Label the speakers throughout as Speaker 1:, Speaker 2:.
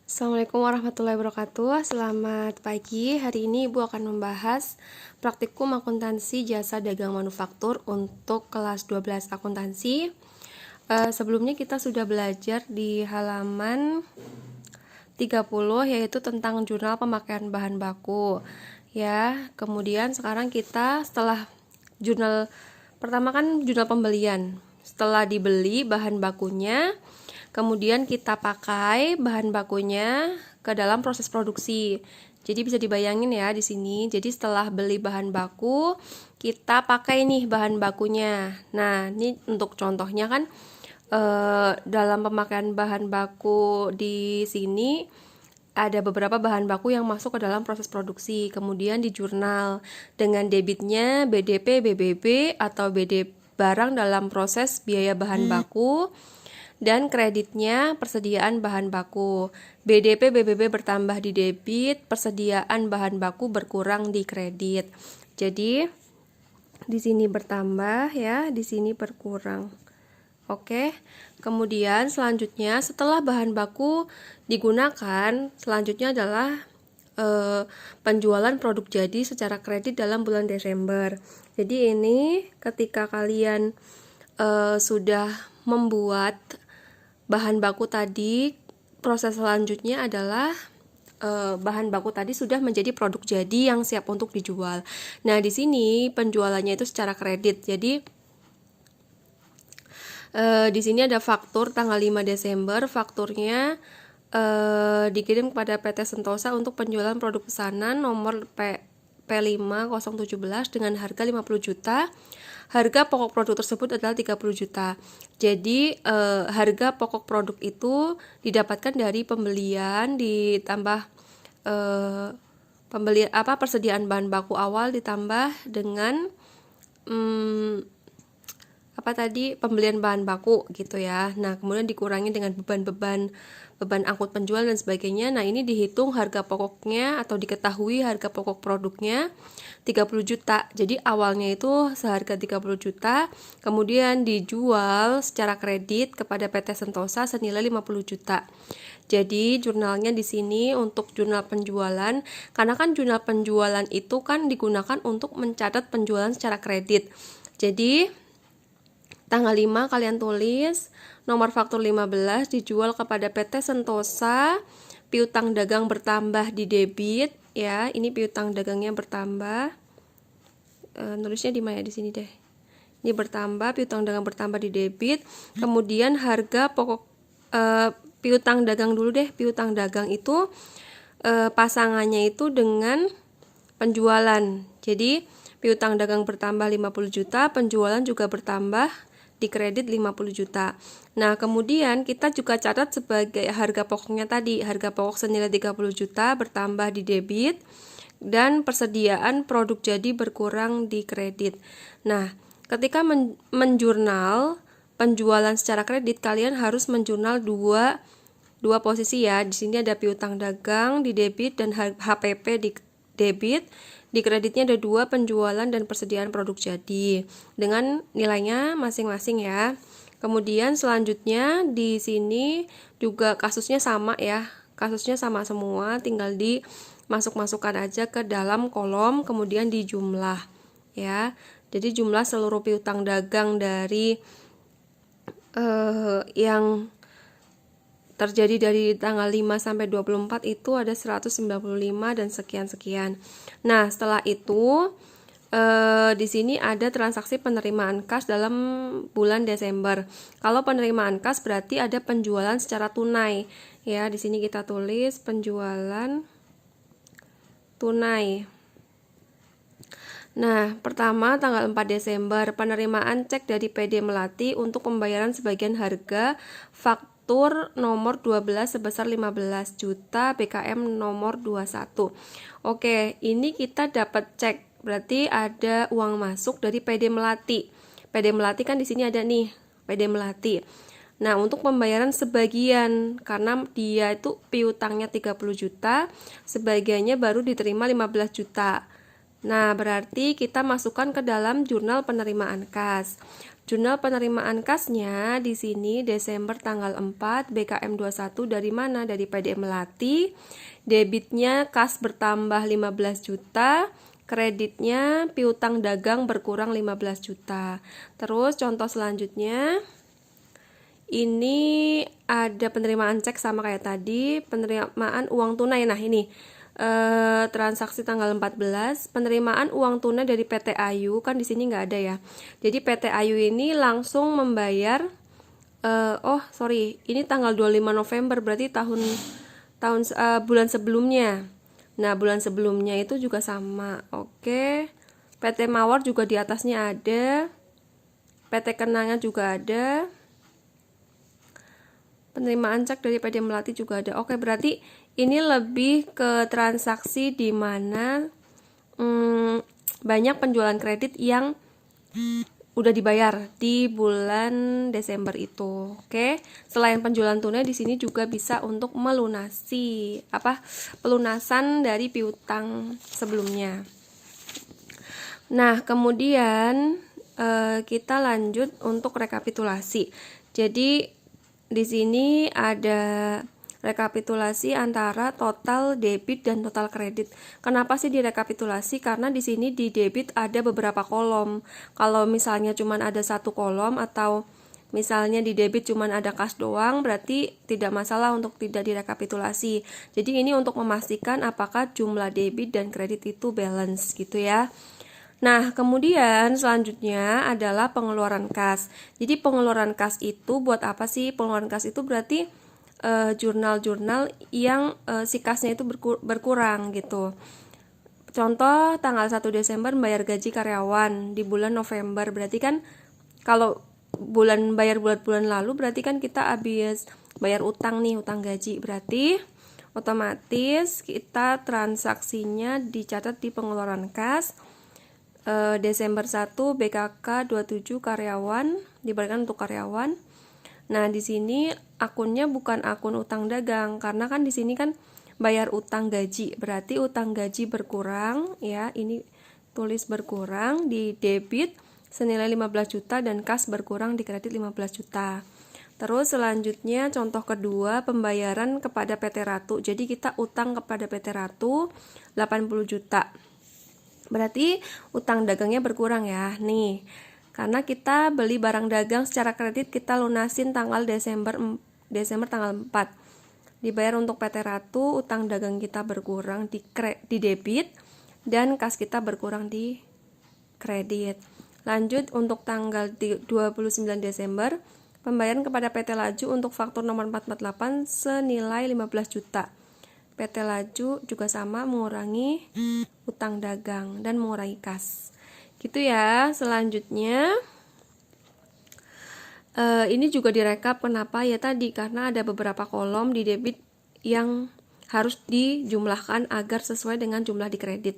Speaker 1: Assalamualaikum warahmatullahi wabarakatuh. Selamat pagi. Hari ini Ibu akan membahas praktikum akuntansi jasa dagang manufaktur untuk kelas 12 akuntansi. Sebelumnya kita sudah belajar di halaman 30 yaitu tentang jurnal pemakaian bahan baku. Ya, kemudian sekarang kita setelah jurnal pertama kan jurnal pembelian. Setelah dibeli bahan bakunya, kemudian kita pakai bahan bakunya ke dalam proses produksi. Jadi bisa dibayangin ya di sini. Jadi setelah beli bahan baku, kita pakai nih bahan bakunya. Nah, ini untuk contohnya kan dalam pemakaian bahan baku di sini ada beberapa bahan baku yang masuk ke dalam proses produksi. Kemudian di jurnal dengan debitnya BDP, BBB atau BD barang dalam proses biaya bahan baku, dan kreditnya persediaan bahan baku. BDP, BBB bertambah di debit, persediaan bahan baku berkurang di kredit. Jadi di sini bertambah ya, di sini berkurang. Oke. Kemudian selanjutnya setelah bahan baku digunakan, selanjutnya adalah penjualan produk jadi secara kredit dalam bulan Desember. Jadi ini ketika kalian sudah membuat bahan baku tadi, proses selanjutnya adalah bahan baku tadi sudah menjadi produk jadi yang siap untuk dijual. Nah, di sini penjualannya itu secara kredit. Jadi di sini ada faktur tanggal 5 Desember, fakturnya dikirim kepada PT Sentosa untuk penjualan produk pesanan nomor P5017 dengan harga 50 juta. Harga pokok produk tersebut adalah 30 juta. Jadi harga pokok produk itu didapatkan dari pembelian ditambah persediaan bahan baku awal ditambah dengan pembelian bahan baku gitu ya. Nah, kemudian dikurangi dengan beban angkut penjual dan sebagainya. Nah, ini dihitung harga pokoknya atau diketahui harga pokok produknya 30 juta. Jadi awalnya itu seharga 30 juta, kemudian dijual secara kredit kepada PT Sentosa senilai 50 juta. Jadi jurnalnya di sini untuk jurnal penjualan, karena kan jurnal penjualan itu kan digunakan untuk mencatat penjualan secara kredit. Jadi tanggal 5 kalian tulis nomor faktur 15 dijual kepada PT Sentosa, piutang dagang bertambah di debit ya. Ini piutang dagangnya bertambah. Nulisnya di mana? Di sini deh. Ini bertambah, piutang dagang bertambah di debit. Kemudian harga pokok piutang dagang dulu deh. Piutang dagang itu pasangannya itu dengan penjualan. Jadi piutang dagang bertambah 50 juta, penjualan juga bertambah di kredit 50 juta. Nah, kemudian kita juga catat sebagai harga pokoknya tadi, harga pokok senilai 30 juta bertambah di debit dan persediaan produk jadi berkurang di kredit. Nah, ketika menjurnal penjualan secara kredit, kalian harus menjurnal dua posisi ya. Di sini ada piutang dagang di debit dan HPP di debit. Di kreditnya ada 2 penjualan dan persediaan produk jadi dengan nilainya masing-masing ya. Kemudian selanjutnya di sini juga kasusnya sama ya. Kasusnya sama semua, tinggal dimasukkan aja ke dalam kolom kemudian dijumlah ya. Jadi jumlah seluruh piutang dagang dari yang terjadi dari tanggal 5 sampai 24 itu ada 195 dan sekian-sekian. Nah, setelah itu di sini ada transaksi penerimaan kas dalam bulan Desember. Kalau penerimaan kas berarti ada penjualan secara tunai. Ya, di sini kita tulis penjualan tunai. Nah, pertama tanggal 4 Desember penerimaan cek dari PD Melati untuk pembayaran sebagian harga faktur nomor 12 sebesar 15 juta BKM nomor 21. Oke, ini kita dapat cek, berarti ada uang masuk dari PD Melati. PD Melati kan di sini ada nih, PD Melati. Nah, untuk pembayaran sebagian, karena dia itu piutangnya 30 juta, sebagiannya baru diterima 15 juta. Nah, berarti kita masukkan ke dalam jurnal penerimaan kas. Jurnal penerimaan kasnya di sini Desember tanggal 4 BKM 21 dari mana? Dari PDM Melati. Debitnya kas bertambah 15 juta, kreditnya piutang dagang berkurang 15 juta. Terus contoh selanjutnya ini ada penerimaan cek sama kayak tadi, penerimaan uang tunai. Nah, ini transaksi tanggal 14, penerimaan uang tunai dari PT Ayu, kan di sini nggak ada ya. Jadi PT Ayu ini langsung membayar ini tanggal 25 November, berarti bulan sebelumnya. Nah, bulan sebelumnya itu juga sama. Oke. PT Mawar juga di atasnya ada. PT Kenanga juga ada. Penerimaan cek dari PD Melati juga ada. Oke, berarti ini lebih ke transaksi di mana banyak penjualan kredit yang udah dibayar di bulan Desember itu. Oke. Selain penjualan tunai, di sini juga bisa untuk melunasi pelunasan dari piutang sebelumnya. Nah, kemudian kita lanjut untuk rekapitulasi. Jadi di sini ada rekapitulasi antara total debit dan total kredit. Kenapa sih direkapitulasi? Karena di sini di debit ada beberapa kolom. Kalau misalnya cuma ada satu kolom atau misalnya di debit cuma ada kas doang, berarti tidak masalah untuk tidak direkapitulasi. Jadi ini untuk memastikan apakah jumlah debit dan kredit itu balance gitu ya. Nah, kemudian selanjutnya adalah pengeluaran kas. Jadi pengeluaran kas itu buat apa sih? Pengeluaran kas itu berarti jurnal-jurnal yang si kasnya itu berkurang gitu. Contoh tanggal 1 Desember bayar gaji karyawan di bulan November. Berarti kan kalau bayar bulan lalu berarti kan kita habis bayar utang nih, utang gaji. Berarti otomatis kita transaksinya dicatat di pengeluaran kas. Desember 1 BKK 27 karyawan diberikan untuk karyawan. Nah, di sini akunnya bukan akun utang dagang karena kan di sini kan bayar utang gaji. Berarti utang gaji berkurang ya. Ini tulis berkurang di debit senilai 15 juta dan kas berkurang di kredit 15 juta. Terus selanjutnya contoh kedua pembayaran kepada PT Ratu. Jadi kita utang kepada PT Ratu 80 juta. Berarti utang dagangnya berkurang ya. Nih, karena kita beli barang dagang secara kredit kita lunasin tanggal Desember tanggal 4. Dibayar untuk PT Ratu, utang dagang kita berkurang di debit dan kas kita berkurang di kredit. Lanjut untuk tanggal 29 Desember, pembayaran kepada PT Laju untuk faktur nomor 448 senilai 15 juta. PT Laju juga sama mengurangi utang dagang dan mengurangi kas. Gitu ya. Selanjutnya ini juga direkap. Kenapa? Ya tadi karena ada beberapa kolom di debit yang harus dijumlahkan agar sesuai dengan jumlah di kredit.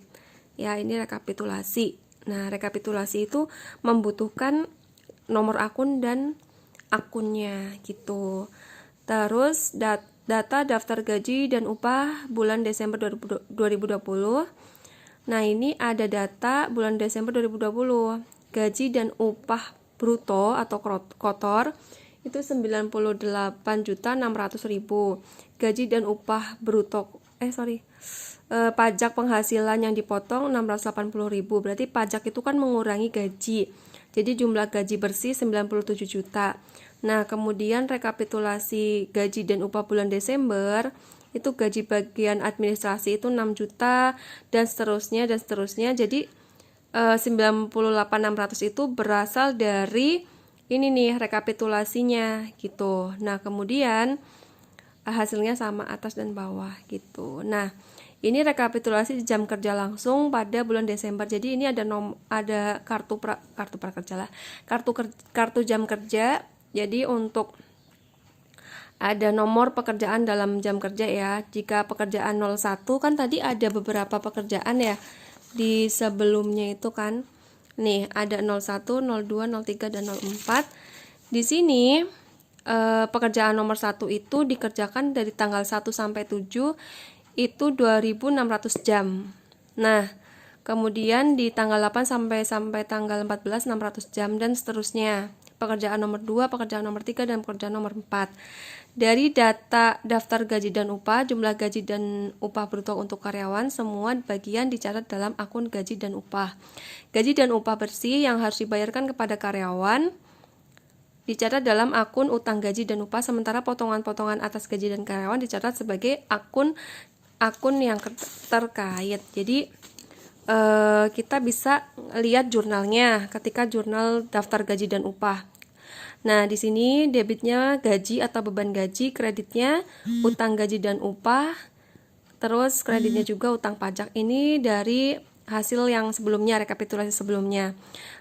Speaker 1: Ya, ini rekapitulasi. Nah, rekapitulasi itu membutuhkan nomor akun dan akunnya gitu. Terus data daftar gaji dan upah bulan Desember 2020. Nah, ini ada data bulan Desember 2020. Gaji dan upah bruto atau kotor itu 98.600.000. Gaji dan upah bruto pajak penghasilan yang dipotong 680.000. Berarti pajak itu kan mengurangi gaji. Jadi jumlah gaji bersih 97 juta. Nah, kemudian rekapitulasi gaji dan upah bulan Desember, itu gaji bagian administrasi itu 6 juta dan seterusnya. Jadi 98.600 itu berasal dari ini nih rekapitulasinya gitu. Nah, kemudian hasilnya sama atas dan bawah gitu. Nah, ini rekapitulasi di jam kerja langsung pada bulan Desember. Jadi ini ada kartu jam kerja. Jadi untuk ada nomor pekerjaan dalam jam kerja ya. Jika pekerjaan 01 kan tadi ada beberapa pekerjaan ya di sebelumnya itu kan. Nih, ada 01, 02, 03 dan 04. Di sini pekerjaan nomor 1 itu dikerjakan dari tanggal 1 sampai 7 itu 2.600 jam. Nah, kemudian di tanggal 8 sampai tanggal 14 600 jam dan seterusnya. pekerjaan nomor 2, pekerjaan nomor 3, dan pekerjaan nomor 4. Dari data daftar gaji dan upah, jumlah gaji dan upah bruto untuk karyawan, semua bagian dicatat dalam akun gaji dan upah. Gaji dan upah bersih yang harus dibayarkan kepada karyawan dicatat dalam akun utang gaji dan upah, sementara potongan-potongan atas gaji dan karyawan dicatat sebagai akun yang terkait. Jadi kita bisa lihat jurnalnya ketika jurnal daftar gaji dan upah. Nah, di sini debitnya gaji atau beban gaji, kreditnya utang gaji dan upah, terus kreditnya juga utang pajak. Ini dari hasil yang sebelumnya, rekapitulasi sebelumnya.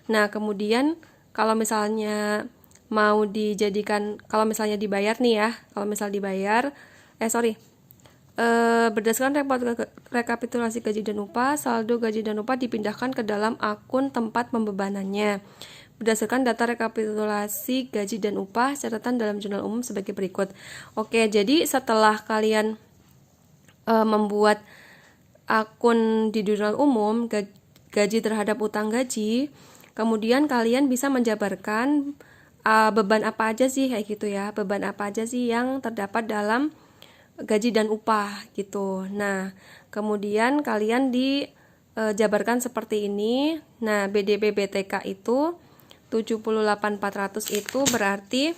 Speaker 1: Nah, kemudian kalau misalnya mau dijadikan, kalau misalnya dibayar nih ya, kalau misal dibayar, berdasarkan rekapitulasi gaji dan upah, saldo gaji dan upah dipindahkan ke dalam akun tempat pembebanannya. Berdasarkan data rekapitulasi gaji dan upah, catatan dalam jurnal umum sebagai berikut. Oke, jadi setelah kalian membuat akun di jurnal umum gaji terhadap utang gaji, kemudian kalian bisa menjabarkan beban apa aja sih kayak gitu ya, beban apa aja sih yang terdapat dalam gaji dan upah gitu. Nah, kemudian kalian dijabarkan seperti ini. Nah, BDP BTK itu 78.400 itu berarti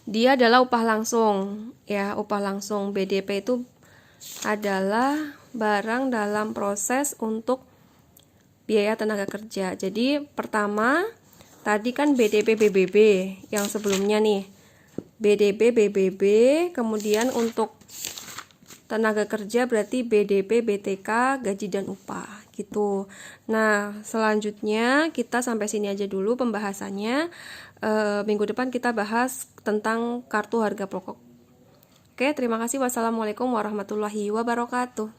Speaker 1: dia adalah upah langsung ya, upah langsung. BDP itu adalah barang dalam proses untuk biaya tenaga kerja. Jadi pertama tadi kan BDP BBB yang sebelumnya nih, BDP BBB, kemudian untuk tenaga kerja berarti BDP BTK gaji dan upah gitu. Nah, selanjutnya kita sampai sini aja dulu pembahasannya. Minggu depan kita bahas tentang kartu harga pokok. Oke, terima kasih. Wassalamualaikum warahmatullahi wabarakatuh.